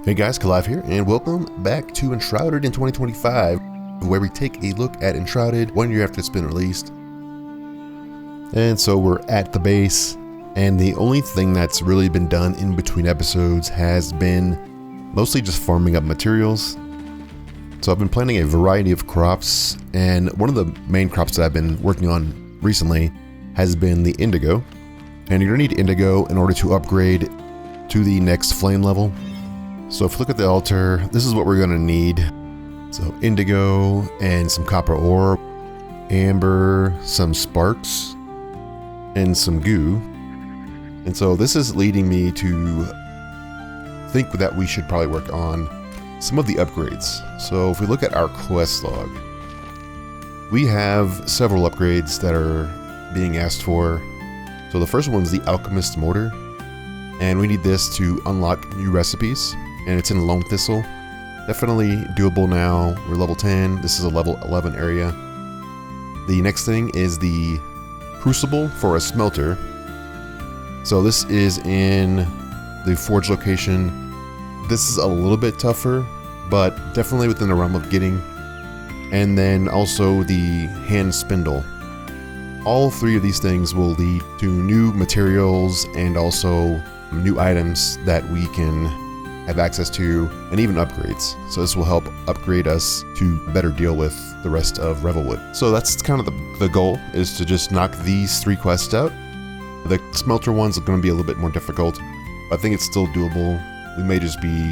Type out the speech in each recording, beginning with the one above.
Hey guys, Kalive here, and welcome back to Enshrouded in 2025, where we take a look at Enshrouded 1 year after it's been released. And so we're at the base, and the only thing that's really been done in between episodes has been mostly just farming up materials. So I've been planting a variety of crops, and one of the main crops that I've been working on recently has been the indigo. And you're gonna need indigo in order to upgrade to the next flame level. So if you look at the altar, this is what we're gonna need. So indigo and some copper ore, amber, some sparks, and some goo. And so this is leading me to think that we should probably work on some of the upgrades. So if we look at our quest log, we have several upgrades that are being asked for. So the first one's the Alchemist Mortar, and we need this to unlock new recipes. And it's in Lone Thistle. Definitely doable now. We're level 10. This is a level 11 area. The next thing is the Crucible for a smelter. So this is in the forge location. This is a little bit tougher, but definitely within the realm of getting. And then also the hand spindle. All three of these things will lead to new materials and also new items that we can have access to, and even upgrades. So this will help upgrade us to better deal with the rest of Revelwood. So that's kind of the goal, is to just knock these three quests out. The smelter one's going to be a little bit more difficult, but I think it's still doable. We may just be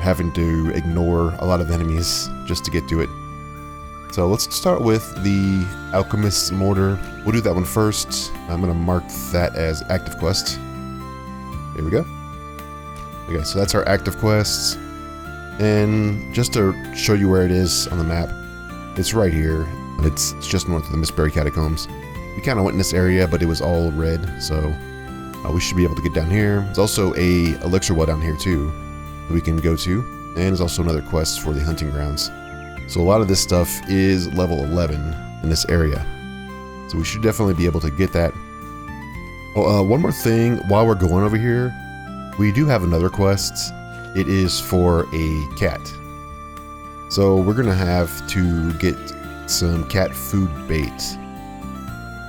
having to ignore a lot of enemies just to get to it. So let's start with the Alchemist Mortar. We'll do that one first. I'm going to mark that as active quest. There we go. Okay, so that's our active quests, and just to show you where it is on the map, it's right here. It's just north of the Mistberry Catacombs. We kind of went in this area, but it was all red, so we should be able to get down here. There's also a Elixir Well down here too that we can go to, and there's also another quest for the hunting grounds. So a lot of this stuff is level 11 in this area, so we should definitely be able to get that. Oh, one more thing while we're going over here. We do have another quest. It is for a cat. So we're gonna have to get some cat food bait.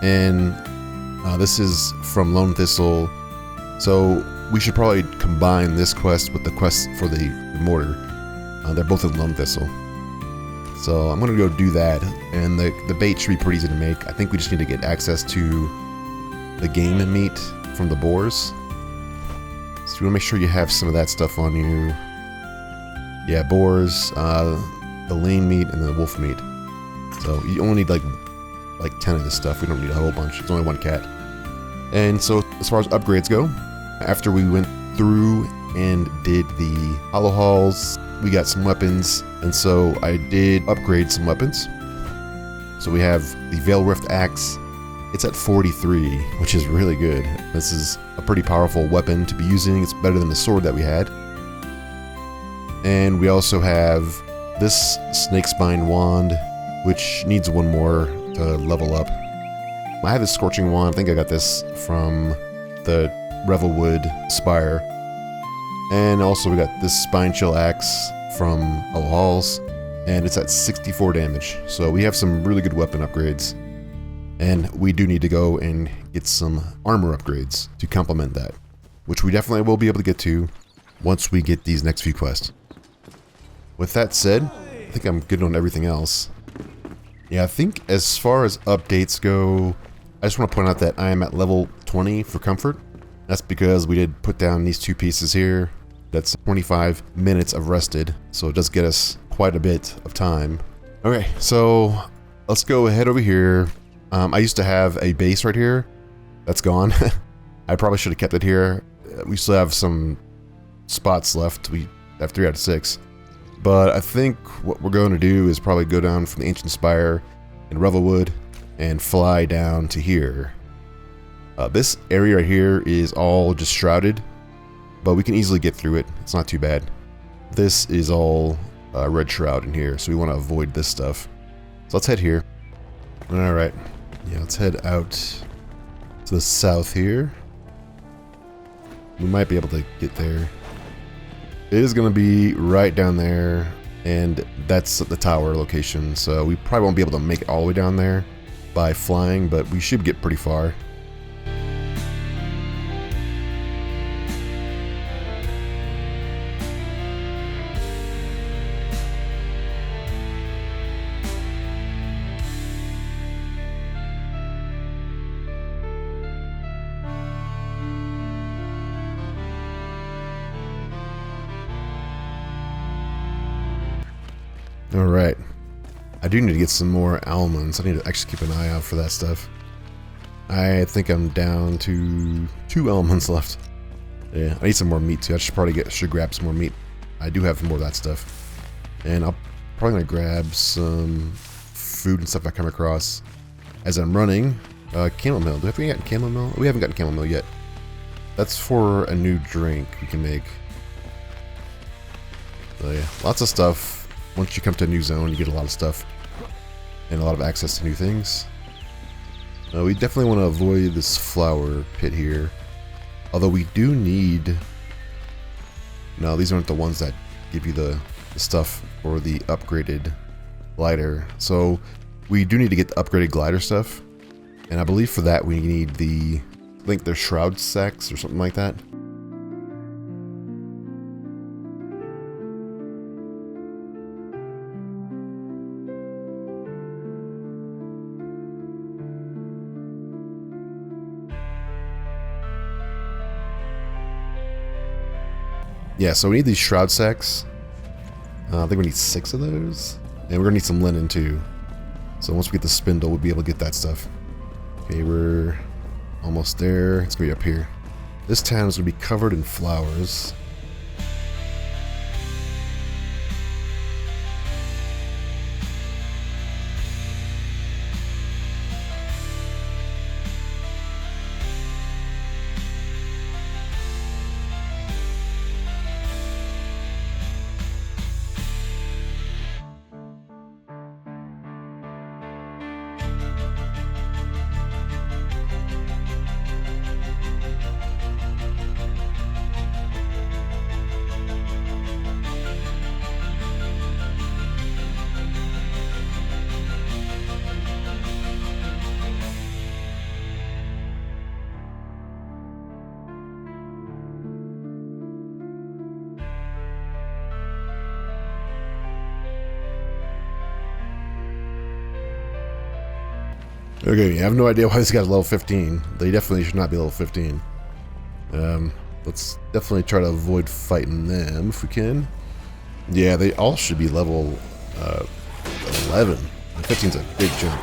And this is from Lone Thistle. So we should probably combine this quest with the quest for the mortar. They're both in Lone Thistle. So I'm gonna go do that. And the bait should be pretty easy to make. I think we just need to get access to the game meat from the boars. So you want to make sure you have some of that stuff on you. Yeah, boars, the lean meat, and the wolf meat. So you only need like 10 of this stuff. We don't need a whole bunch. It's only one cat. And so as far as upgrades go, after we went through and did the hollow halls, we got some weapons. And so I did upgrade some weapons. So we have the Veil Rift Axe. It's at 43, which is really good. This is a pretty powerful weapon to be using. It's better than the sword that we had. And we also have this Snake Spine Wand, which needs one more to level up. I have this Scorching Wand. I think I got this from the Revelwood Spire. And also we got this Spine Chill Axe from Hollow Halls, and it's at 64 damage. So we have some really good weapon upgrades. And we do need to go and get some armor upgrades to complement that, which we definitely will be able to get to once we get these next few quests. With that said, I think I'm good on everything else. Yeah, I think as far as updates go, I just want to point out that I am at level 20 for comfort. That's because we did put down these two pieces here. That's 25 minutes of rested, so it does get us quite a bit of time. Okay, so let's go ahead over here. I used to have a base right here. That's gone. I probably should have kept it here. We still have some spots left. We have 3 out of 6. But I think what we're going to do is probably go down from the Ancient Spire in Revelwood and fly down to here. This area right here is all just shrouded, but we can easily get through it. It's not too bad. This is all red shroud in here, so we want to avoid this stuff. So let's head here. Alright. Yeah, let's head out to the south here. We might be able to get there. It is going to be right down there, and that's the tower location, so we probably won't be able to make it all the way down there by flying, but we should get pretty far. Alright, I do need to get some more almonds. I need to actually keep an eye out for that stuff. I think I'm down to 2 almonds left. Yeah, I need some more meat too. I should grab some more meat. I do have more of that stuff. And I'm probably going to grab some food and stuff I come across as I'm running. Chamomile. Have we gotten chamomile? We haven't gotten chamomile yet. That's for a new drink we can make. So yeah, lots of stuff. Once you come to a new zone, you get a lot of stuff and a lot of access to new things. We definitely want to avoid this flower pit here. Although we do need... No, these aren't the ones that give you the stuff for the upgraded glider. So we do need to get the upgraded glider stuff. And I believe for that we need the... I think they're shroud sacks or something like that. Yeah, so we need these shroud sacks. I think we need 6 of those. And we're gonna need some linen too. So once we get the spindle, we'll be able to get that stuff. Okay, we're almost there. It's gonna be up here. This town is gonna be covered in flowers. Okay, I have no idea why this guy's level 15. They definitely should not be level 15. Let's definitely try to avoid fighting them if we can. Yeah, they all should be level 11. 15's a big jump.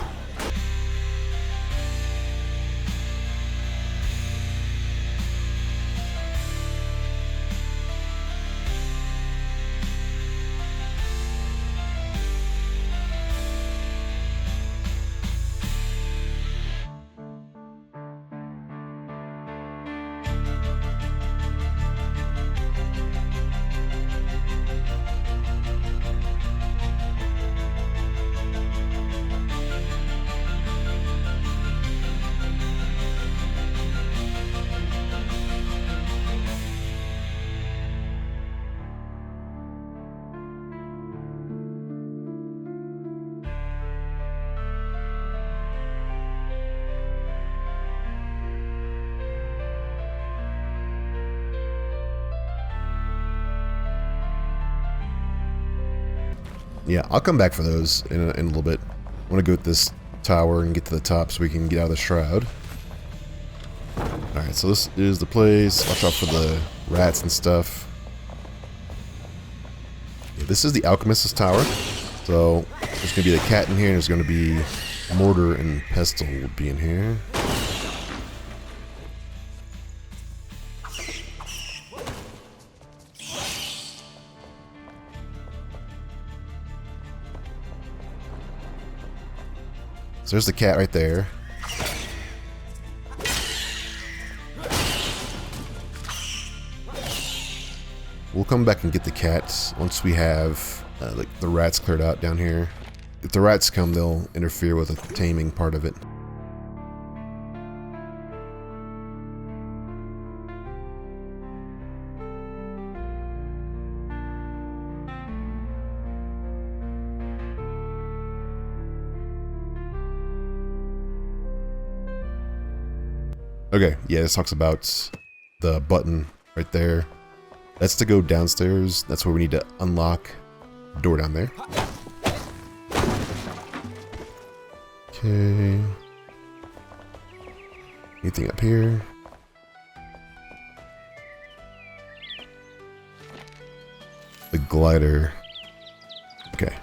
Yeah, I'll come back for those in a little bit. I want to go with this tower and get to the top so we can get out of the shroud. Alright, so this is the place. Watch out for the rats and stuff. Yeah, this is the Alchemist Tower. So there's going to be the cat in here, and there's going to be Mortar and Pestle will be in here. So there's the cat right there. We'll come back and get the cats once we have like the rats cleared out down here. If the rats come, they'll interfere with the taming part of it. Okay, yeah, this talks about the button right there. That's to go downstairs. That's where we need to unlock the door down there. Okay. Anything up here? The glider. Okay.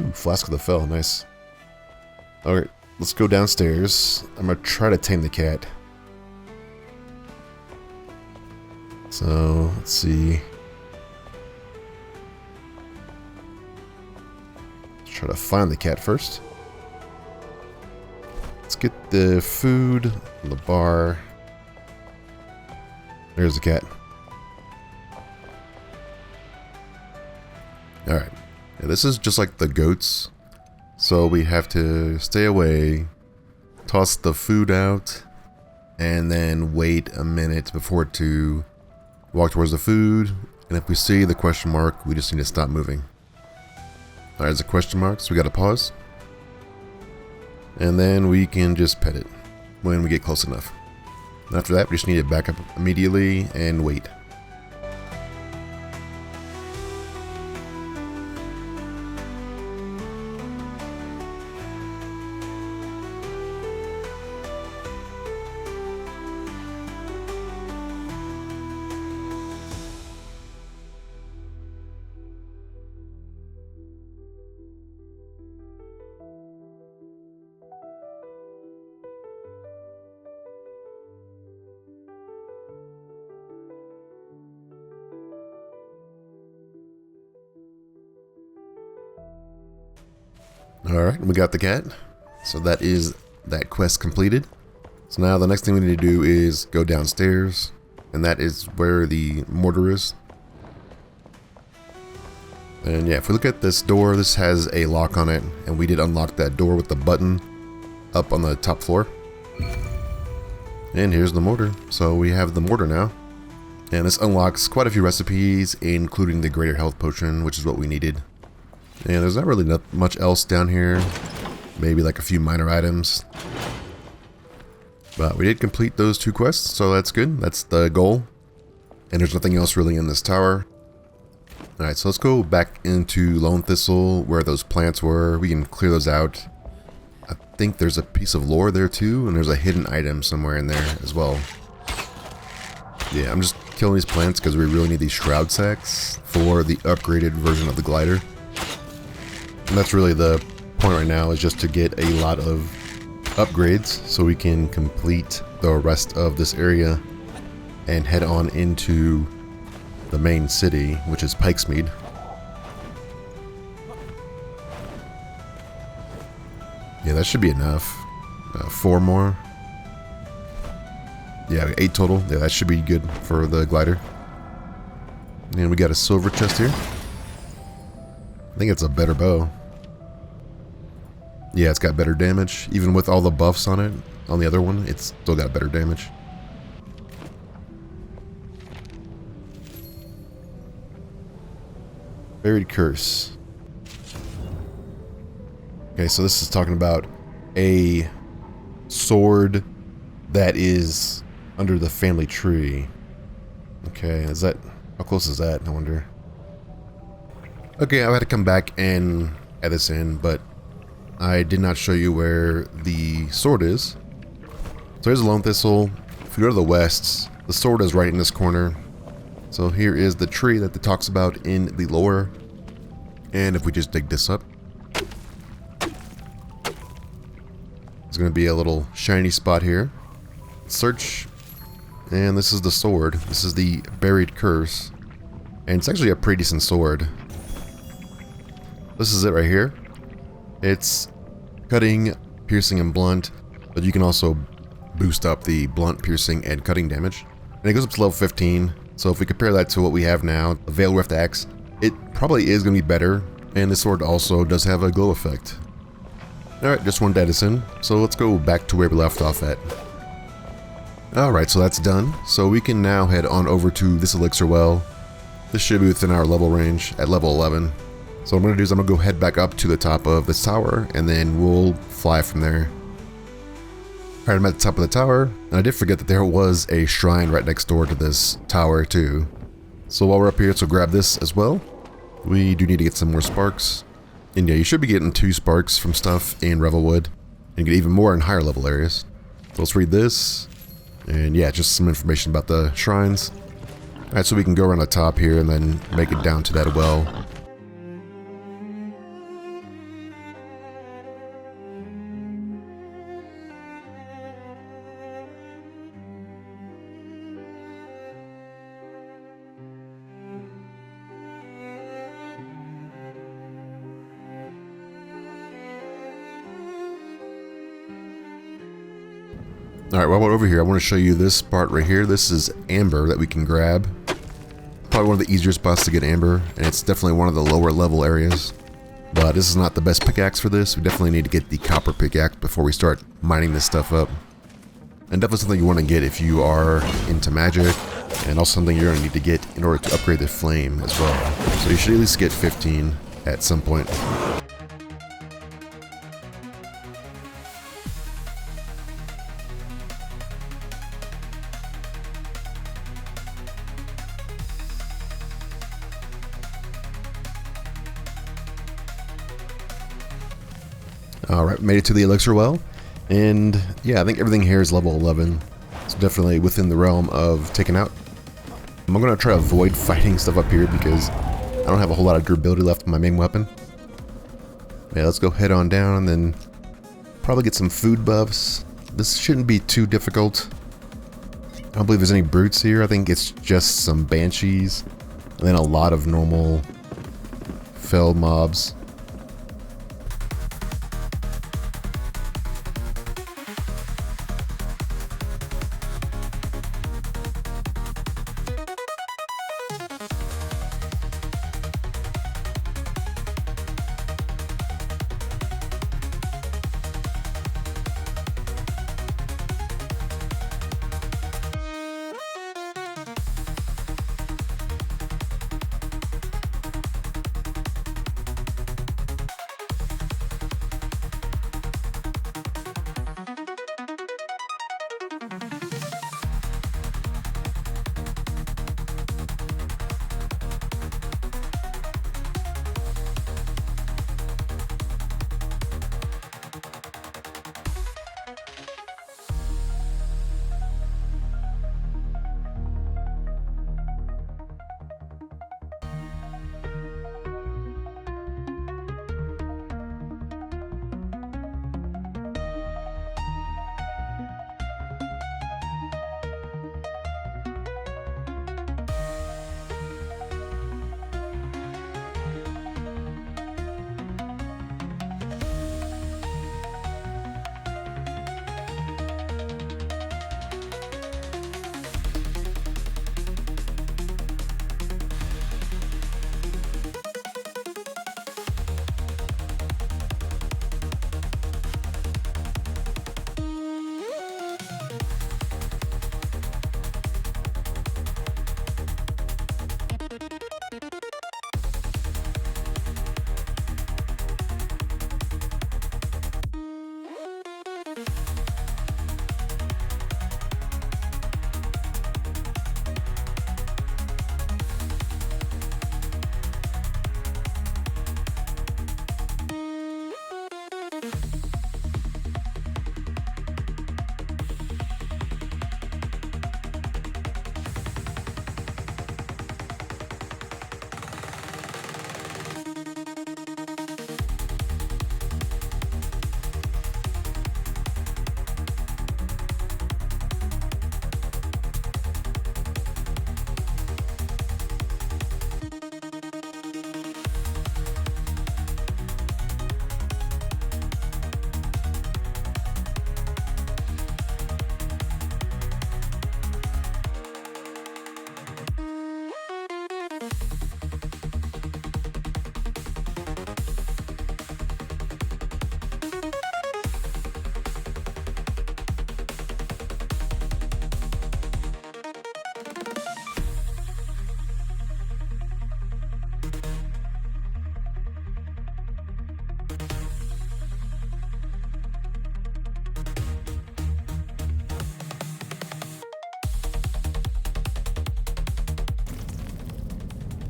Ooh, Flask of the Fell, nice. Alright, let's go downstairs. I'm gonna try to tame the cat. So, let's see. Let's try to find the cat first. Let's get the food from the bar. There's the cat. Alright. Yeah, this is just like the goats. So we have to stay away, toss the food out, and then wait a minute before to walk towards the food. And if we see the question mark, we just need to stop moving. Alright, there's a question mark, so we gotta pause. And then we can just pet it when we get close enough. And after that, we just need to back up immediately and wait. Alright, we got the cat. So that is that quest completed. So now the next thing we need to do is go downstairs. And that is where the mortar is. And yeah, if we look at this door, this has a lock on it. And we did unlock that door with the button up on the top floor. And here's the mortar. So we have the mortar now. And this unlocks quite a few recipes, including the greater health potion, which is what we needed. And there's not really much else down here. Maybe like a few minor items. But we did complete those 2 quests, so that's good. That's the goal. And there's nothing else really in this tower. Alright, so let's go back into Lone Thistle, where those plants were. We can clear those out. I think there's a piece of lore there too, and there's a hidden item somewhere in there as well. Yeah, I'm just killing these plants because we really need these shroud sacks for the upgraded version of the glider. And that's really the point right now, is just to get a lot of upgrades so we can complete the rest of this area and head on into the main city, which is Pikesmead. Yeah, that should be enough. 4 more. Yeah, 8 total. Yeah, that should be good for the glider. And we got a silver chest here. I think it's a better bow. Yeah, it's got better damage. Even with all the buffs on it, on the other one, it's still got better damage. Buried Curse. Okay, so this is talking about a sword that is under the family tree. Okay, is that... how close is that, I wonder? Okay, I had to come back and add this in, but I did not show you where the sword is. So here's the Lone Thistle. If you go to the west, the sword is right in this corner. So here is the tree that it talks about in the lore. And if we just dig this up, there's going to be a little shiny spot here. Search. And this is the sword. This is the Buried Curse. And it's actually a pretty decent sword. This is it right here. It's cutting, piercing, and blunt, but you can also boost up the blunt, piercing, and cutting damage. And it goes up to level 15, so if we compare that to what we have now, the Veil Rift Axe, it probably is going to be better, and this sword also does have a glow effect. Alright, just wanted to add this in, so let's go back to where we left off at. Alright, so that's done, so we can now head on over to this Elixir Well. This should be within our level range at level 11. So what I'm going to do is I'm going to go head back up to the top of this tower, and then we'll fly from there. Alright, I'm at the top of the tower, and I did forget that there was a shrine right next door to this tower too. So while we're up here, let's grab this as well. We do need to get some more sparks. And yeah, you should be getting 2 sparks from stuff in Revelwood, and get even more in higher level areas. So let's read this, and yeah, just some information about the shrines. Alright, so we can go around the top here and then make it down to that well. Alright, while we're over here, I want to show you this part right here. This is amber that we can grab. Probably one of the easier spots to get amber, and it's definitely one of the lower level areas. But this is not the best pickaxe for this. We definitely need to get the copper pickaxe before we start mining this stuff up. And definitely something you want to get if you are into magic, and also something you're going to need to get in order to upgrade the flame as well. So you should at least get 15 at some point. Alright, made it to the Elixir Well, and yeah, I think everything here is level 11. It's definitely within the realm of taking out. I'm going to try to avoid fighting stuff up here because I don't have a whole lot of durability left in my main weapon. Yeah, let's go head on down and then probably get some food buffs. This shouldn't be too difficult. I don't believe there's any brutes here. I think it's just some banshees and then a lot of normal fell mobs.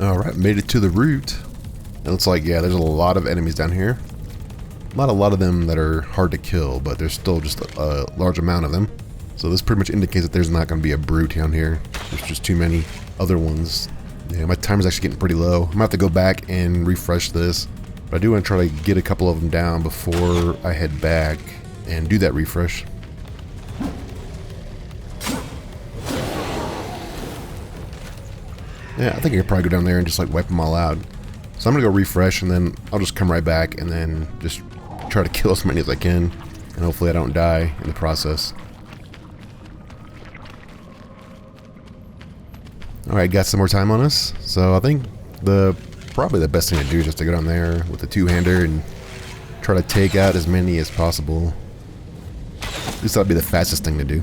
Alright, made it to the root. It looks like, yeah, there's a lot of enemies down here. Not a lot of them that are hard to kill, but there's still just a large amount of them. So this pretty much indicates that there's not going to be a brute down here. There's just too many other ones. Yeah, my timer's actually getting pretty low. I'm going to have to go back and refresh this. But I do want to try to get a couple of them down before I head back and do that refresh. Yeah, I think I could probably go down there and just like wipe them all out. So I'm gonna go refresh and then I'll just come right back and then just try to kill as many as I can. And hopefully I don't die in the process. Alright, got some more time on us. So I think probably the best thing to do is just to go down there with the two-hander and try to take out as many as possible. At least that'd be the fastest thing to do.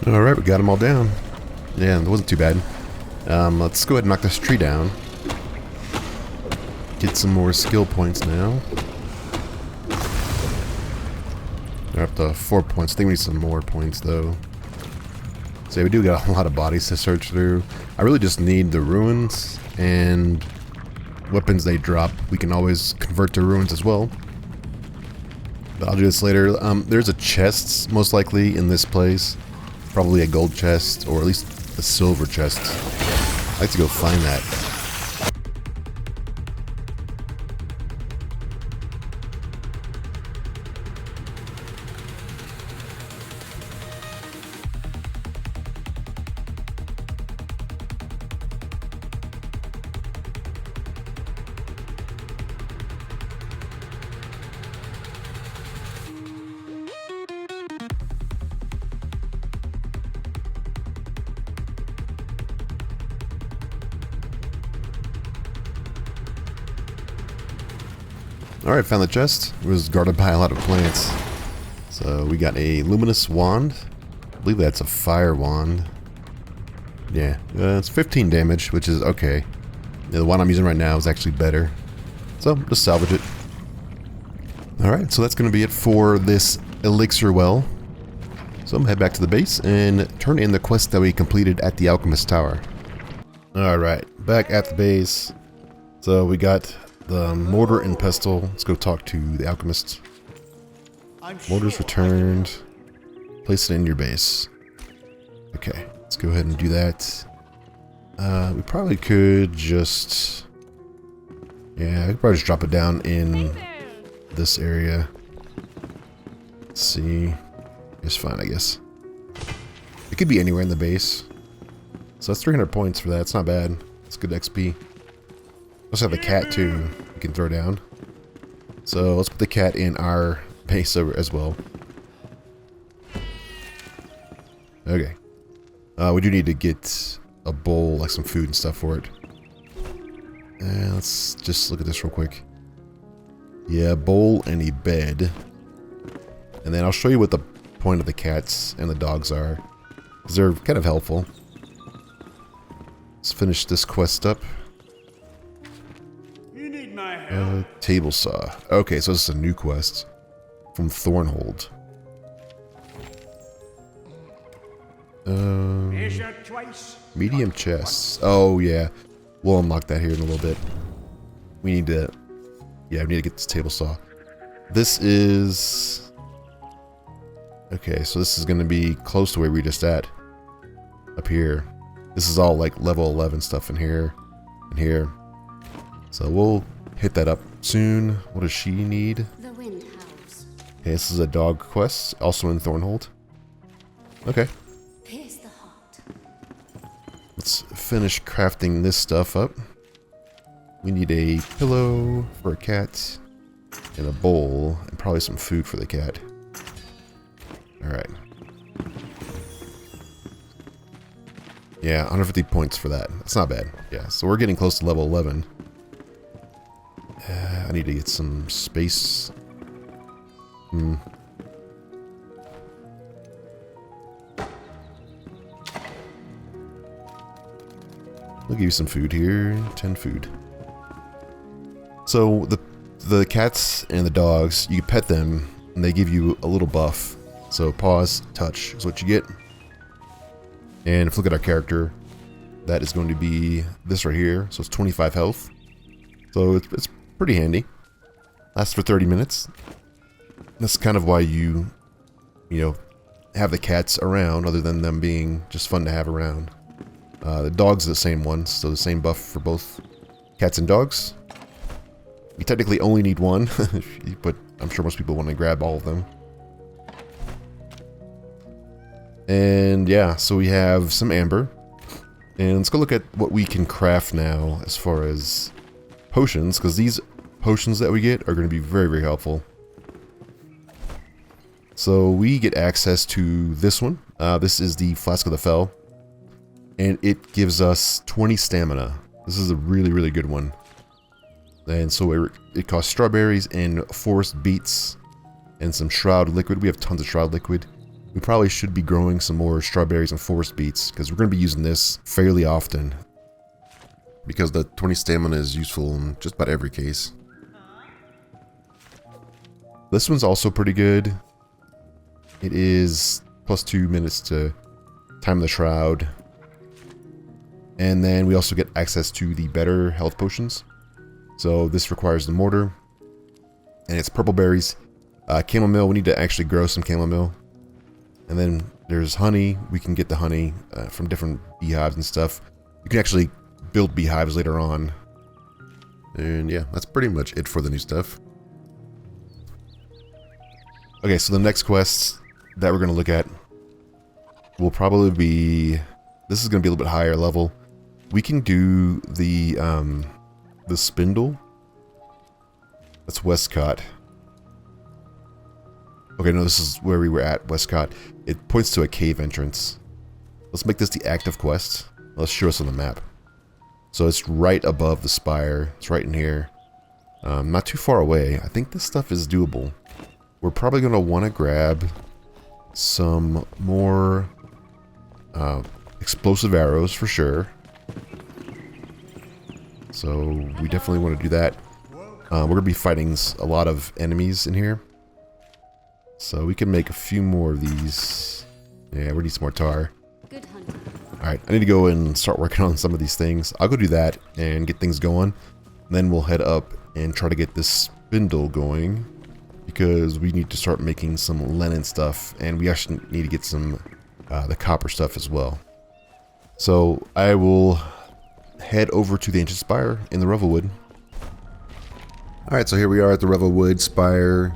Alright, we got them all down. Yeah, it wasn't too bad. Let's go ahead and knock this tree down. Get some more skill points now. We're up to 4 points. I think we need some more points though. So yeah, we do got a lot of bodies to search through. I really just need the ruins and weapons they drop. We can always convert to ruins as well. But I'll do this later. There's a chest most likely in this place. Probably a gold chest, or at least a silver chest. I'd like to go find that. Alright, found the chest. It was guarded by a lot of plants. So we got a luminous wand. I believe that's a fire wand. Yeah, it's 15 damage, which is okay. Yeah, the one I'm using right now is actually better. So, just salvage it. Alright, so that's going to be it for this Elixir Well. So I'm going to head back to the base and turn in the quest that we completed at the Alchemist Tower. Alright, back at the base. So we got the Mortar and Pestle. Let's go talk to the Alchemist. Mortar's returned. Place it in your base. Okay, let's go ahead and do that. We probably could just... Yeah, I could probably just drop it down in this area. Let's see. It's fine, I guess. It could be anywhere in the base. So that's 300 points for that. It's not bad. It's good XP. Also have the cat too, we can throw down. So let's put the cat in our base as well. Okay. We do need to get a bowl, like some food and stuff for it. And let's just look at this real quick. Yeah, bowl and a bed. And then I'll show you what the point of the cats and the dogs are, because they're kind of helpful. Let's finish this quest up. Table saw. Okay, so this is a new quest from Thornhold. Medium chests. Oh yeah, we'll unlock that here in a little bit. We need to, yeah, we need to get this table saw. This is okay. So this is going to be close to where we just at. Up here. This is all like level 11 stuff in here and here. So we'll hit that up soon. What does she need? The wind house. Okay, this is a dog quest, also in Thornhold. Okay. Pierce the heart. Let's finish crafting this stuff up. We need a pillow for a cat, and a bowl, and probably some food for the cat. Alright. Yeah, 150 points for that. That's not bad. Yeah, so we're getting close to level 11. I need to get some space. I'll give you some food here. 10 food. So the cats and the dogs, you pet them and they give you a little buff. So pause, touch is what you get. And if we look at our character, that is going to be this right here. So it's 25 health. So it's pretty handy. Lasts for 30 minutes. That's kind of why you know, have the cats around, other than them being just fun to have around. The dogs are the same ones, so the same buff for both cats and dogs. You technically only need one, but I'm sure most people want to grab all of them. And yeah, so we have some amber. And let's go look at what we can craft now as far as potions, because these potions that we get are going to be very, very helpful. So we get access to this one. This is the Flask of the Fell. And it gives us 20 stamina. This is a really, really good one. And so it costs strawberries and forest beets and some shroud liquid. We have tons of shroud liquid. We probably should be growing some more strawberries and forest beets, because we're going to be using this fairly often. Because the 20 stamina is useful in just about every case. This one's also pretty good. It is plus 2 minutes to time the shroud. And then we also get access to the better health potions. So this requires the mortar. And it's purple berries. Chamomile, we need to actually grow some chamomile. And then there's honey. We can get the honey from different beehives and stuff. You can actually build beehives later on. And yeah, that's pretty much it for the new stuff. Okay, so the next quest that we're going to look at will probably be... This is going to be a little bit higher level. We can do the Spindle. That's Westcott. Okay, no, this is where we were at, Westcott. It points to a cave entrance. Let's make this the active quest. Let's show us on the map. So it's right above the spire. It's right in here. Not too far away. I think this stuff is doable. We're probably going to want to grab some more explosive arrows for sure. So we definitely want to do that. We're going to be fighting a lot of enemies in here. So we can make a few more of these. Yeah, we need some more tar. Good hunting. Alright, I need to go and start working on some of these things. I'll go do that and get things going. Then we'll head up and try to get this spindle going, because we need to start making some linen stuff, and we actually need to get some the copper stuff as well. So I will head over to the ancient spire in the Revelwood. Alright, so here we are at the Revelwood spire.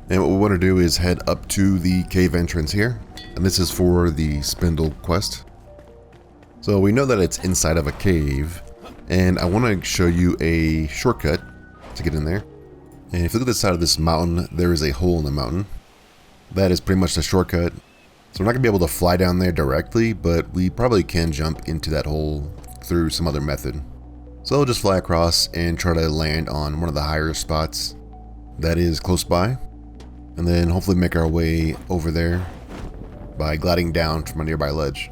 And what we want to do is head up to the cave entrance here. And this is for the Spindle quest. So we know that it's inside of a cave. And I want to show you a shortcut to get in there. And if you look at the side of this mountain, there is a hole in the mountain. That is pretty much the shortcut. So we're not going to be able to fly down there directly, but we probably can jump into that hole through some other method. So we'll just fly across and try to land on one of the higher spots that is close by. And then hopefully make our way over there by gliding down from a nearby ledge.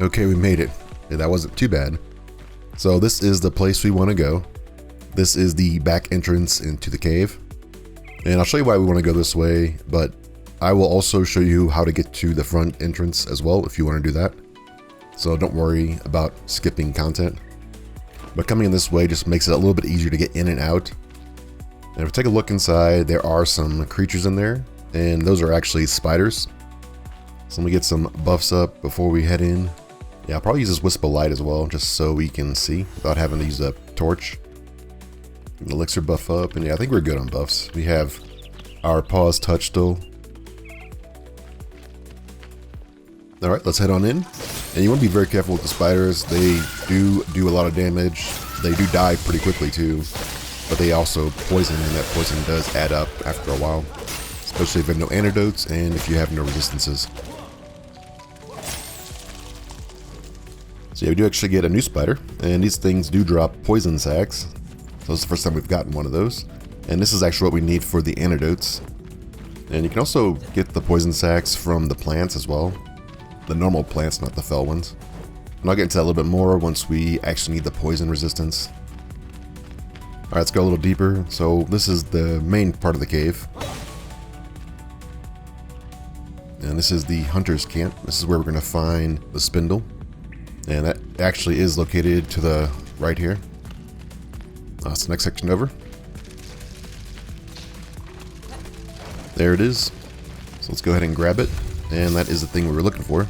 Okay, we made it. Yeah, that wasn't too bad. So this is the place we want to go. This is the back entrance into the cave. And I'll show you why we want to go this way, but I will also show you how to get to the front entrance as well if you want to do that. So don't worry about skipping content. But coming in this way just makes it a little bit easier to get in and out. And if we take a look inside, there are some creatures in there, and those are actually spiders. So let me get some buffs up before we head in. Yeah, I'll probably use this Wisp of Light as well, just so we can see without having to use a torch. Elixir buff up, and yeah, I think we're good on buffs. We have our Pause Touch still. Alright, let's head on in. And you want to be very careful with the spiders. They do a lot of damage. They do die pretty quickly too. But they also poison, and that poison does add up after a while. Especially if you have no antidotes and if you have no resistances. So yeah, we do actually get a new spider. And these things do drop poison sacks. So it's the first time we've gotten one of those. And this is actually what we need for the antidotes. And you can also get the poison sacks from the plants as well. The normal plants, not the fell ones. And I'll get into that a little bit more once we actually need the poison resistance. Alright, let's go a little deeper. So this is the main part of the cave. And this is the hunter's camp. This is where we're going to find the Spindle. And that actually is located to the right here. That's the next section over. There it is. So let's go ahead and grab it. And that is the thing we were looking for.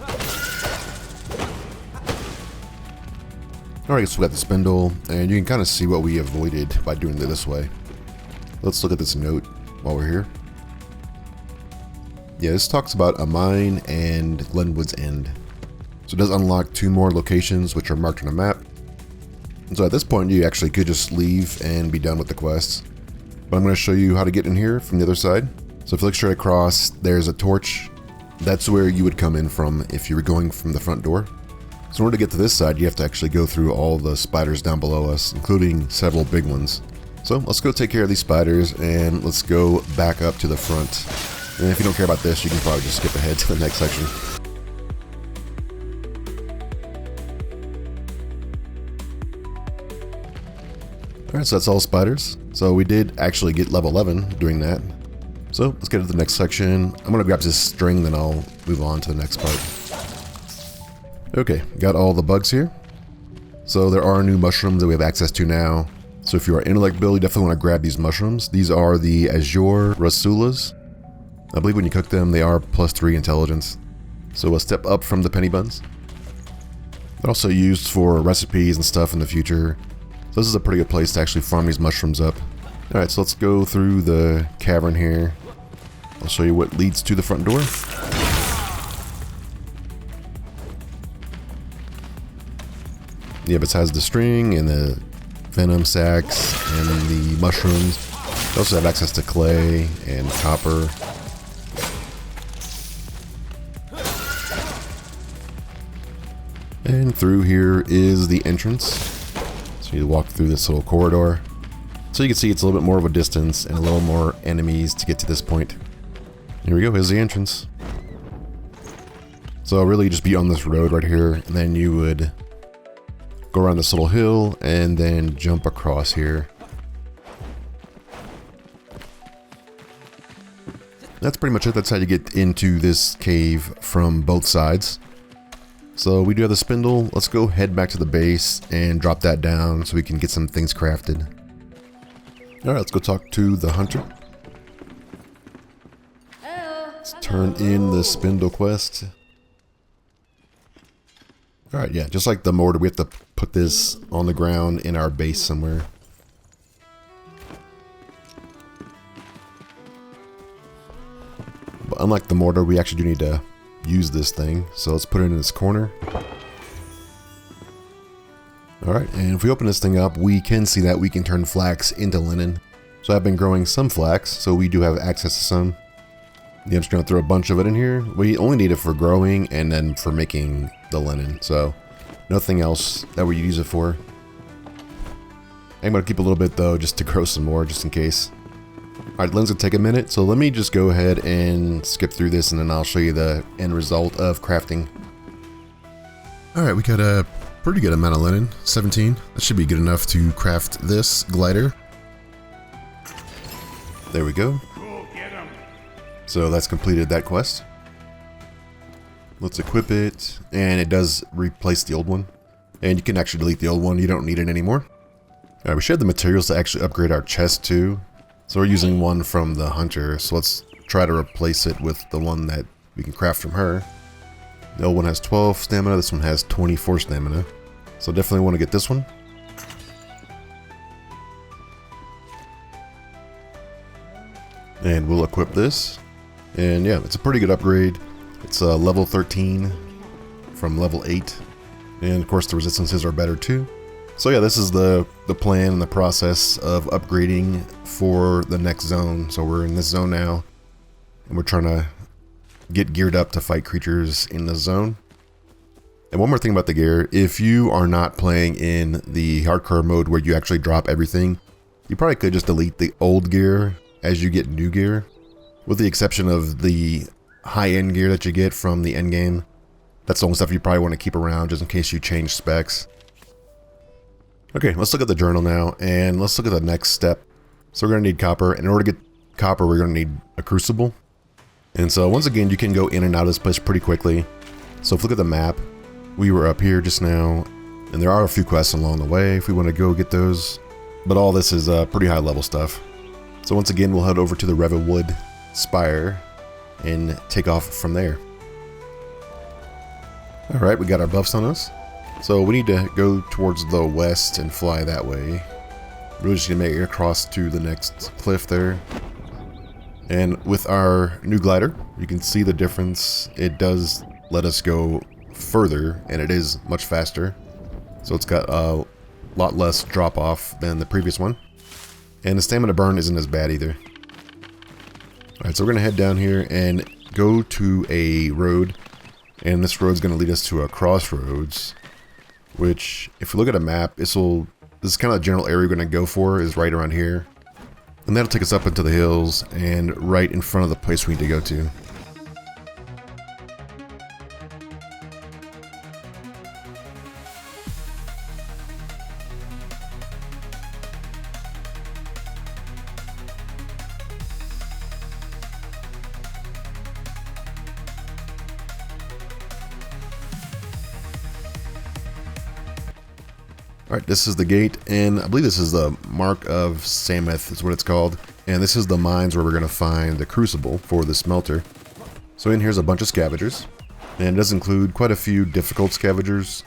Alright, so we got the Spindle, and you can kind of see what we avoided by doing it this way. Let's look at this note while we're here. Yeah, this talks about a mine and Glenwood's End. So it does unlock 2 more locations which are marked on a map. And so at this point you actually could just leave and be done with the quests. But I'm going to show you how to get in here from the other side. So if you look straight across, there's a torch. That's where you would come in from if you were going from the front door. So in order to get to this side, you have to actually go through all the spiders down below us, including several big ones. So let's go take care of these spiders, and let's go back up to the front. And if you don't care about this, you can probably just skip ahead to the next section. Alright, so that's all spiders. So we did actually get level 11 doing that. So let's get to the next section. I'm going to grab this string, then I'll move on to the next part. Okay, got all the bugs here. So there are new mushrooms that we have access to now. So if you are intellect build, you definitely want to grab these mushrooms. These are the Azure Rasulas. I believe when you cook them, they are +3 intelligence. So a step up from the penny buns. They're also used for recipes and stuff in the future. So this is a pretty good place to actually farm these mushrooms up. Alright, so let's go through the cavern here. I'll show you what leads to the front door. Yeah, but it has the string and the venom sacks and the mushrooms. You also have access to clay and copper. And through here is the entrance. So you walk through this little corridor. So you can see it's a little bit more of a distance and a little more enemies to get to this point. Here we go, here's the entrance. So really just be on this road right here, and then you would go around this little hill and then jump across here. That's pretty much it. That's how you get into this cave from both sides. So we do have the Spindle. Let's go head back to the base and drop that down so we can get some things crafted. Alright, let's go talk to the hunter. Let's turn in the Spindle quest. Alright, yeah, just like the mortar, we have to put this on the ground in our base somewhere. But unlike the mortar, we actually do need to use this thing. So let's put it in this corner. Alright, and if we open this thing up, we can see that we can turn flax into linen. So I've been growing some flax, so we do have access to some. Yeah, I'm just going to throw a bunch of it in here. We only need it for growing and then for making the linen, so nothing else that we use it for. I'm going to keep a little bit though, just to grow some more, just in case. Alright, linen's going to take a minute, so let me just go ahead and skip through this and then I'll show you the end result of crafting. Alright, we got a pretty good amount of linen, 17. That should be good enough to craft this glider. There we go. So that's completed that quest. Let's equip it, and it does replace the old one. And you can actually delete the old one, you don't need it anymore. Alright, we should have the materials to actually upgrade our chest too. So we're using one from the hunter, so let's try to replace it with the one that we can craft from her. The old one has 12 stamina, this one has 24 stamina. So definitely want to get this one. And we'll equip this. And yeah, it's a pretty good upgrade. It's level 13 from level 8. And of course the resistances are better too. So yeah, this is the plan and the process of upgrading for the next zone. So we're in this zone now. And we're trying to get geared up to fight creatures in this zone. And one more thing about the gear. If you are not playing in the hardcore mode where you actually drop everything, you probably could just delete the old gear as you get new gear. With the exception of the high-end gear that you get from the endgame. That's the only stuff you probably want to keep around just in case you change specs. Okay, let's look at the journal now, and let's look at the next step. So we're going to need copper. In order to get copper, we're going to need a crucible. And so once again, you can go in and out of this place pretty quickly. So if we look at the map, we were up here just now, and there are a few quests along the way if we want to go get those. But all this is pretty high level stuff. So once again, we'll head over to the Revelwood Spire and take off from there. Alright, we got our buffs on us. So we need to go towards the west and fly that way. We're just going to make it across to the next cliff there. And with our new glider, you can see the difference. It does let us go further, and it is much faster. So it's got a lot less drop off than the previous one. And the stamina burn isn't as bad either. Alright, so we're going to head down here and go to a road. And this road's going to lead us to a crossroads. Which, if you look at a map, this is kind of the general area we're going to go for, is right around here. And that'll take us up into the hills and right in front of the place we need to go to. Alright, this is the gate, and I believe this is the Mark of Sameth is what it's called. And this is the mines where we're going to find the Crucible for the smelter. So in here's a bunch of scavengers, and it does include quite a few difficult scavengers.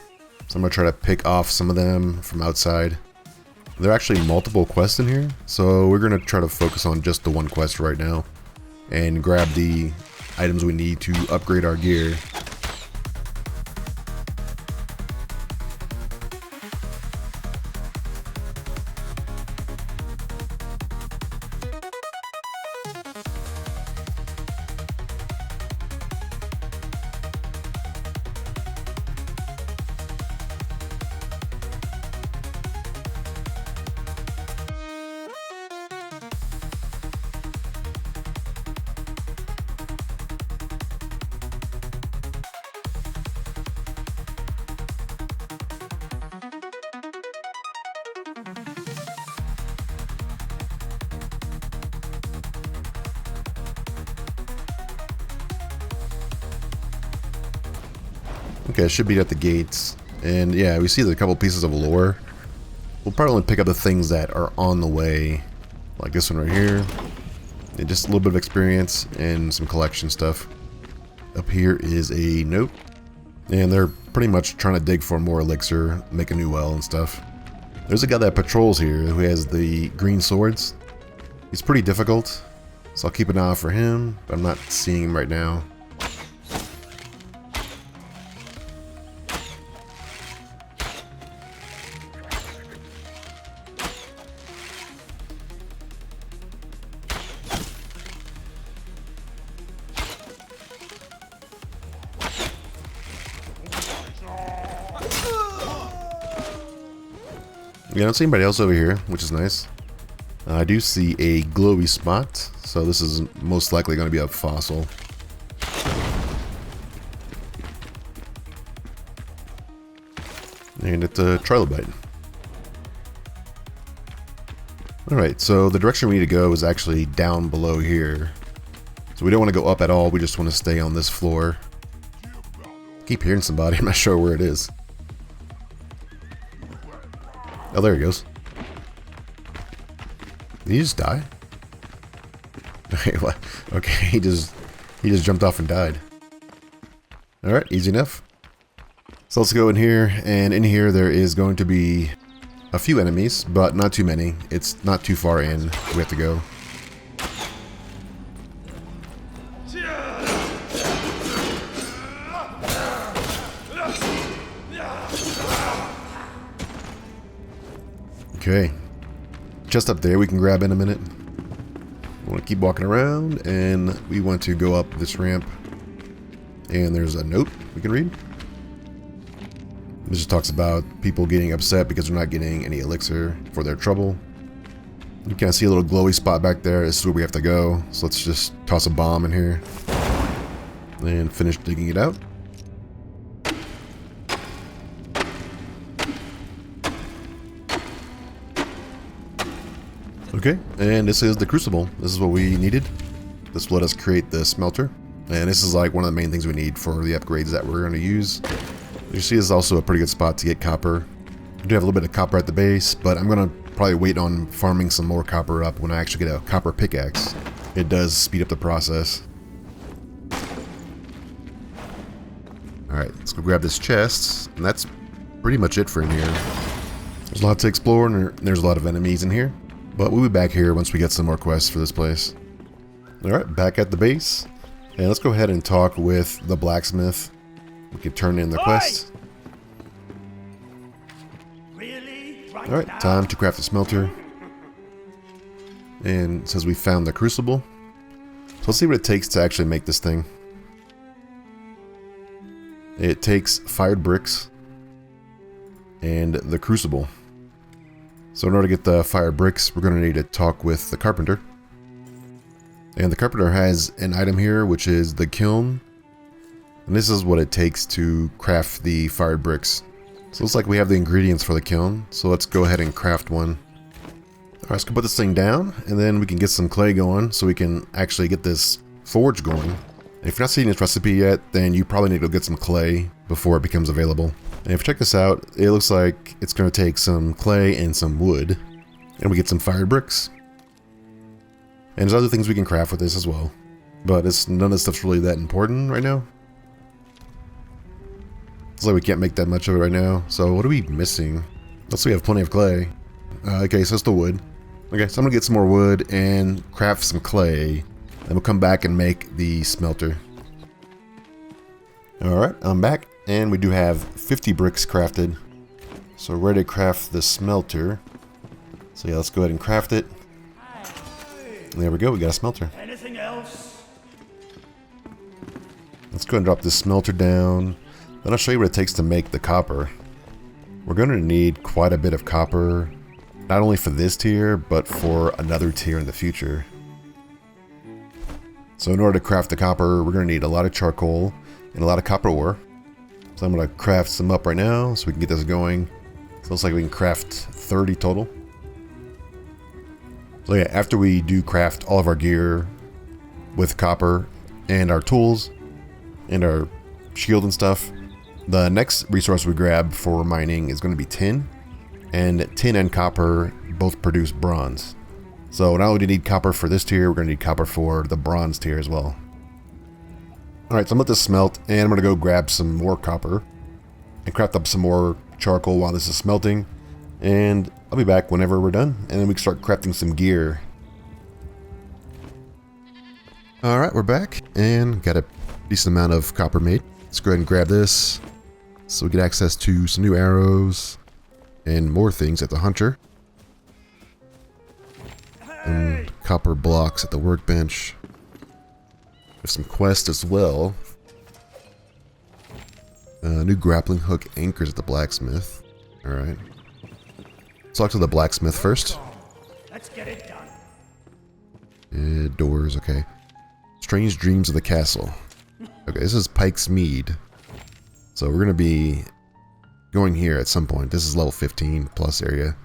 So I'm going to try to pick off some of them from outside. There are actually multiple quests in here, so we're going to try to focus on just the one quest right now. And grab the items we need to upgrade our gear. Okay, I should be at the gates. And yeah, we see a couple pieces of lore. We'll probably only pick up the things that are on the way. Like this one right here. And just a little bit of experience and some collection stuff. Up here is a note. And they're pretty much trying to dig for more elixir, make a new well and stuff. There's a guy that patrols here who has the green swords. He's pretty difficult, so I'll keep an eye out for him, but I'm not seeing him right now. Yeah, I don't see anybody else over here, which is nice. I do see a glowy spot, so this is most likely going to be a fossil. And it's a trilobite. Alright, so the direction we need to go is actually down below here. So we don't want to go up at all, we just want to stay on this floor. Keep hearing somebody, I'm not sure where it is. Oh, there he goes. Did he just die? Okay, what? Okay, he just jumped off and died. Alright, easy enough. So let's go in here, and in here there is going to be a few enemies, but not too many. It's not too far in. We have to go. Okay. Just up there we can grab in a minute. We want to keep walking around, and we want to go up this ramp. And there's a note we can read. This just talks about people getting upset because they're not getting any elixir for their trouble. You kind of see a little glowy spot back there. This is where we have to go. So let's just toss a bomb in here. And finish digging it out. Okay, and this is the Crucible. This is what we needed. This will let us create the smelter. And this is like one of the main things we need for the upgrades that we're going to use. You see, this is also a pretty good spot to get copper. We do have a little bit of copper at the base, but I'm going to probably wait on farming some more copper up when I actually get a copper pickaxe. It does speed up the process. Alright, let's go grab this chest, and that's pretty much it for in here. There's a lot to explore, and there's a lot of enemies in here. But we'll be back here once we get some more quests for this place. Alright, back at the base. And let's go ahead and talk with the blacksmith. We can turn in the quest. Really? Alright, time to craft the smelter. And it says we found the crucible. So let's see what it takes to actually make this thing. It takes fired bricks and the crucible. So in order to get the fire bricks, we're going to need to talk with the carpenter. And the carpenter has an item here, which is the kiln. And this is what it takes to craft the fired bricks. So it looks like we have the ingredients for the kiln. So let's go ahead and craft one. Alright, let's go put this thing down, and then we can get some clay going so we can actually get this forge going. And if you're not seeing this recipe yet, then you probably need to get some clay before it becomes available. And if you check this out, it looks like it's going to take some clay and some wood. And we get some fired bricks. And there's other things we can craft with this as well. But none of this stuff's really that important right now. It's like we can't make that much of it right now. So what are we missing? Let's see, we have plenty of clay. Okay, so it's the wood. Okay, so I'm going to get some more wood and craft some clay. Then we'll come back and make the smelter. Alright, I'm back. And we do have 50 bricks crafted. So we're ready to craft the smelter. So yeah, let's go ahead and craft it. And there we go, we got a smelter. Anything else? Let's go ahead and drop this smelter down. Then I'll show you what it takes to make the copper. We're going to need quite a bit of copper. Not only for this tier, but for another tier in the future. So in order to craft the copper, we're going to need a lot of charcoal and a lot of copper ore. So I'm going to craft some up right now so we can get this going. So it looks like we can craft 30 total. So yeah, after we do craft all of our gear with copper and our tools and our shield and stuff, the next resource we grab for mining is going to be tin. And tin and copper both produce bronze. So not only do we need copper for this tier, we're going to need copper for the bronze tier as well. Alright, so I'm going to let this smelt, and I'm going to go grab some more copper and craft up some more charcoal while this is smelting. And I'll be back whenever we're done, and then we can start crafting some gear. Alright, we're back, and got a decent amount of copper made. Let's go ahead and grab this, so we get access to some new arrows, and more things at the hunter. And copper blocks at the workbench. There's some quests as well. New grappling hook anchors at the blacksmith. Alright. Let's talk to the blacksmith first. Let's get it done. Doors, okay. Strange dreams of the castle. Okay, this is Pike's Mead. So we're going to be going here at some point. This is level 15 plus area.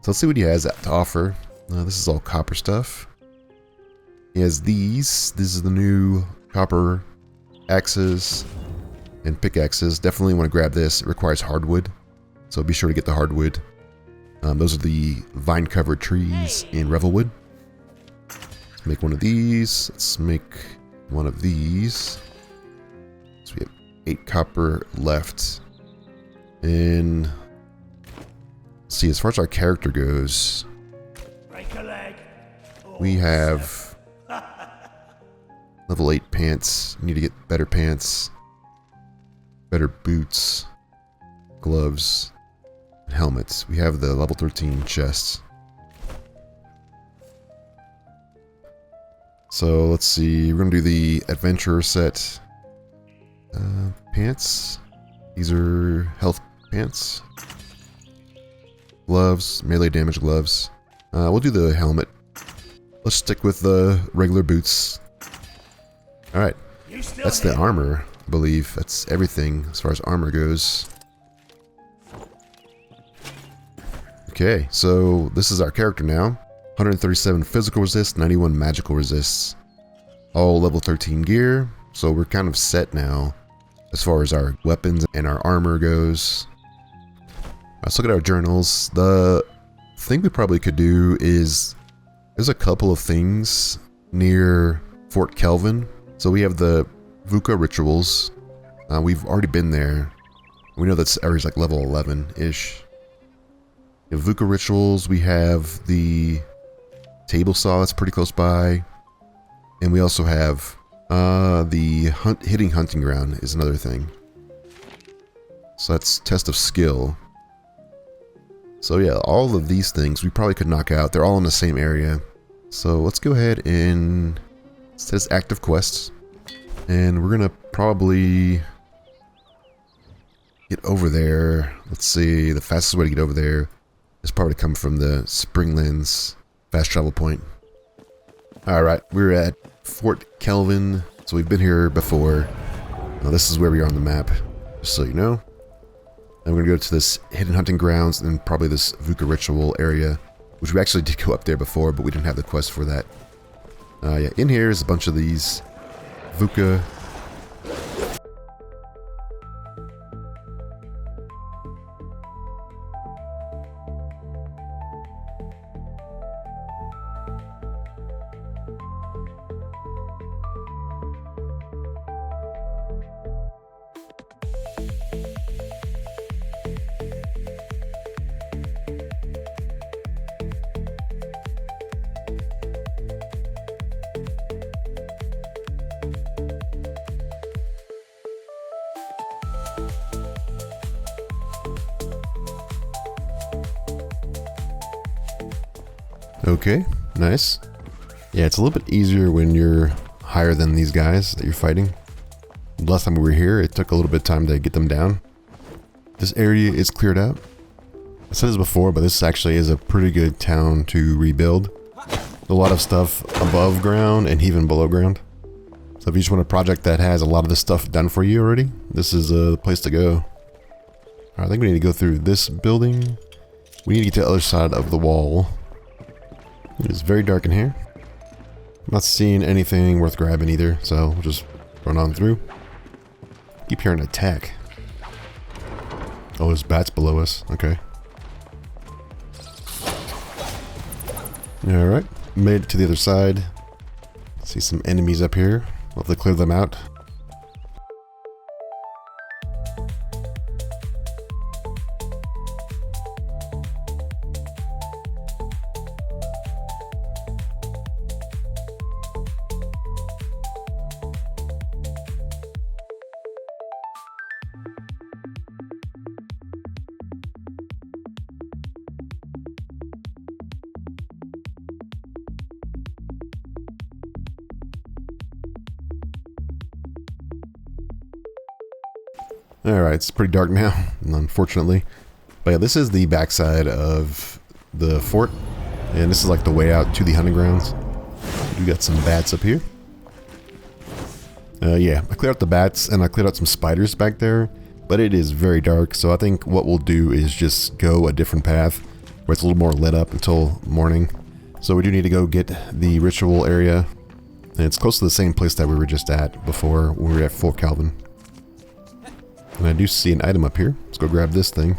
So let's see what he has to offer. This is all copper stuff. He has these. This is the new copper axes and pickaxes. Definitely want to grab this. It requires hardwood, so be sure to get the hardwood. Those are the vine-covered trees in Revelwood. Let's make one of these. Let's make one of these. So we have 8 copper left. And let's see, as far as our character goes, Break a leg. we have level 8 pants. Need to get better pants, better boots, gloves, and helmets. We have the level 13 chests. So let's see, we're gonna do the adventurer set. Pants. These are health pants. Gloves, melee damage gloves. We'll do the helmet. Let's stick with the regular boots. Alright, that's the armor, I believe. That's everything as far as armor goes. Okay, so this is our character now. 137 physical resist, 91 magical resists. All level 13 gear, so we're kind of set now as far as our weapons and our armor goes. Let's look at our journals. The thing we probably could do is, there's a couple of things near Fort Kelvin. So we have the Vukah rituals. We've already been there. We know that's area's like level 11-ish. We have Vukah rituals. We have the table saw that's pretty close by. And we also have the hitting hunting ground is another thing. So that's test of skill. So yeah, all of these things we probably could knock out. They're all in the same area. So let's go ahead and it says active quests. And we're gonna probably get over there. Let's see, the fastest way to get over there is probably to come from the Springlands fast travel point. Alright, we're at Fort Kelvin. So we've been here before. Now this is where we are on the map, just so you know. And we're gonna go to this hidden hunting grounds and probably this Vukah ritual area, which we actually did go up there before, but we didn't have the quest for that. Yeah, in here is a bunch of these Vukah. Okay, nice. Yeah, it's a little bit easier when you're higher than these guys that you're fighting. Last time we were here, it took a little bit of time to get them down. This area is cleared out. I said this before, but this actually is a pretty good town to rebuild. A lot of stuff above ground and even below ground. So if you just want a project that has a lot of this stuff done for you already, this is a place to go. I think we need to go through this building. We need to get to the other side of the wall. It is very dark in here. I'm not seeing anything worth grabbing either, so we'll just run on through. Keep hearing attack. Oh, there's bats below us. Okay. Alright, made it to the other side. See some enemies up here. We'll have to clear them out. Alright, it's pretty dark now, unfortunately. But yeah, this is the backside of the fort. And this is like the way out to the hunting grounds. We got some bats up here. Yeah, I cleared out the bats and I cleared out some spiders back there. But it is very dark, so I think what we'll do is just go a different path where it's a little more lit up until morning. So we do need to go get the ritual area. And it's close to the same place that we were just at before when we were at Fort Kelvin. And I do see an item up here. Let's go grab this thing.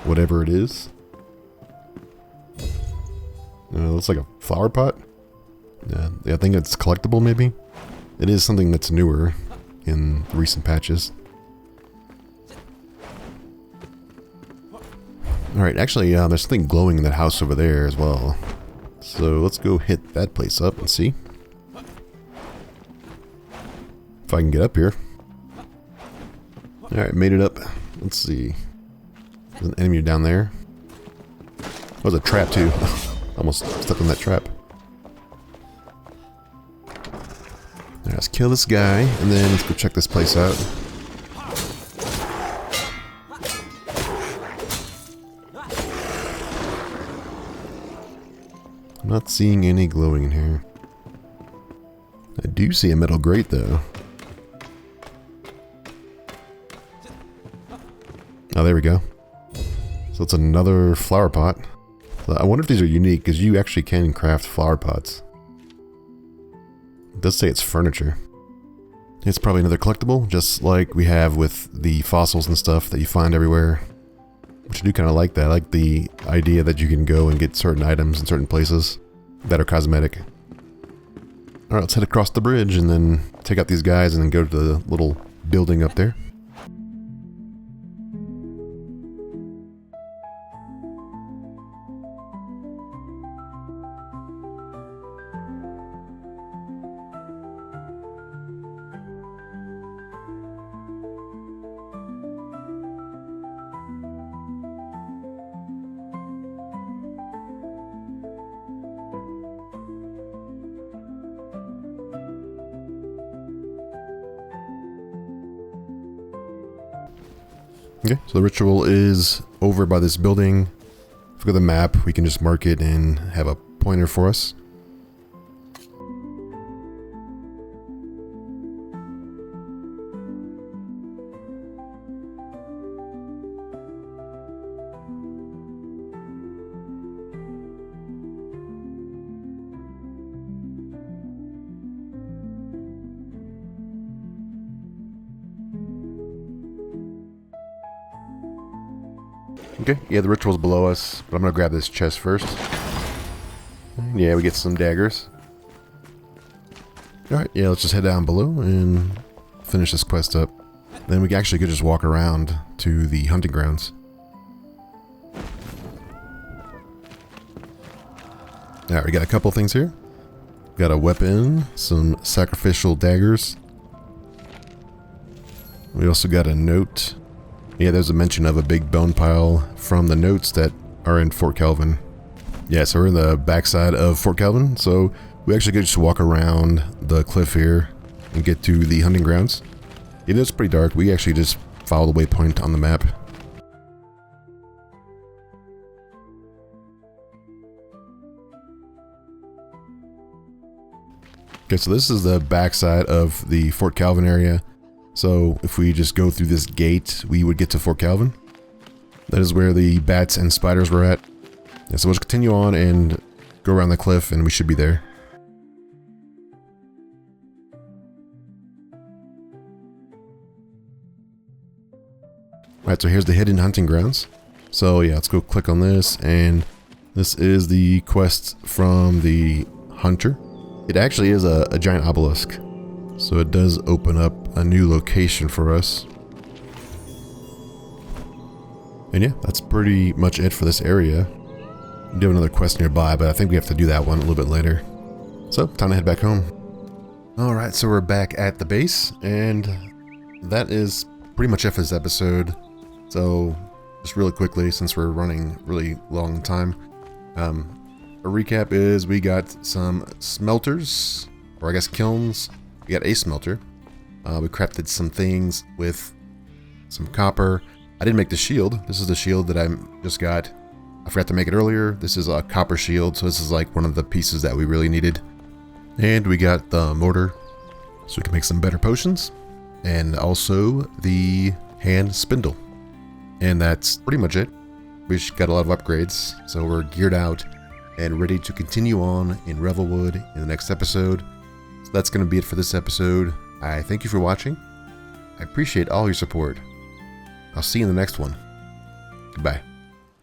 Whatever it is. Looks like a flower pot. Yeah, I think it's collectible maybe. It is something that's newer in recent patches. Alright, actually there's something glowing in that house over there as well. So let's go hit that place up and see if I can get up here. Alright, made it up. Let's see. There's an enemy down there. That was a trap too. Almost stuck in that trap. Alright, let's kill this guy and then let's go check this place out. I'm not seeing any glowing in here. I do see a metal grate though. Oh, there we go. So it's another flower pot. I wonder if these are unique, because you actually can craft flower pots. It does say it's furniture. It's probably another collectible, just like we have with the fossils and stuff that you find everywhere. Which I do kind of like that. I like the idea that you can go and get certain items in certain places that are cosmetic. Alright, let's head across the bridge and then take out these guys and then go to the little building up there. Okay, so the ritual is over by this building. If we go to the map, we can just mark it and have a pointer for us. Okay, yeah, the ritual's below us, but I'm gonna grab this chest first. Yeah, we get some daggers. Alright, yeah, let's just head down below and finish this quest up. Then we actually could just walk around to the hunting grounds. Alright, we got a couple things here. Got a weapon, some sacrificial daggers. We also got a note. Yeah, there's a mention of a big bone pile from the notes that are in Fort Kelvin. Yeah, so we're in the backside of Fort Kelvin, so we actually could just walk around the cliff here and get to the hunting grounds. It is pretty dark. We actually just follow the waypoint on the map. Okay, so this is the backside of the Fort Kelvin area. So if we just go through this gate, we would get to Fort Kelvin. That is where the bats and spiders were at. Yeah, so we'll just continue on and go around the cliff and we should be there. Alright, so here's the hidden hunting grounds. So yeah, let's go click on this, and this is the quest from the hunter. It actually is a giant obelisk. So it does open up a new location for us. And yeah, that's pretty much it for this area. We do have another quest nearby, but I think we have to do that one a little bit later. So, time to head back home. Alright, so we're back at the base, and that is pretty much it for this episode. So, just really quickly, since we're running really long time, a recap is we got some smelters, or I guess kilns. We got a smelter. We crafted some things with some copper. I didn't make the shield. This is the shield that I just got. I forgot to make it earlier. This is a copper shield, so this is like one of the pieces that we really needed. And we got the mortar, so we can make some better potions. And also the hand spindle. And that's pretty much it. We just got a lot of upgrades, so we're geared out and ready to continue on in Revelwood in the next episode. So that's going to be it for this episode. I thank you for watching. I appreciate all your support. I'll see you in the next one. Goodbye.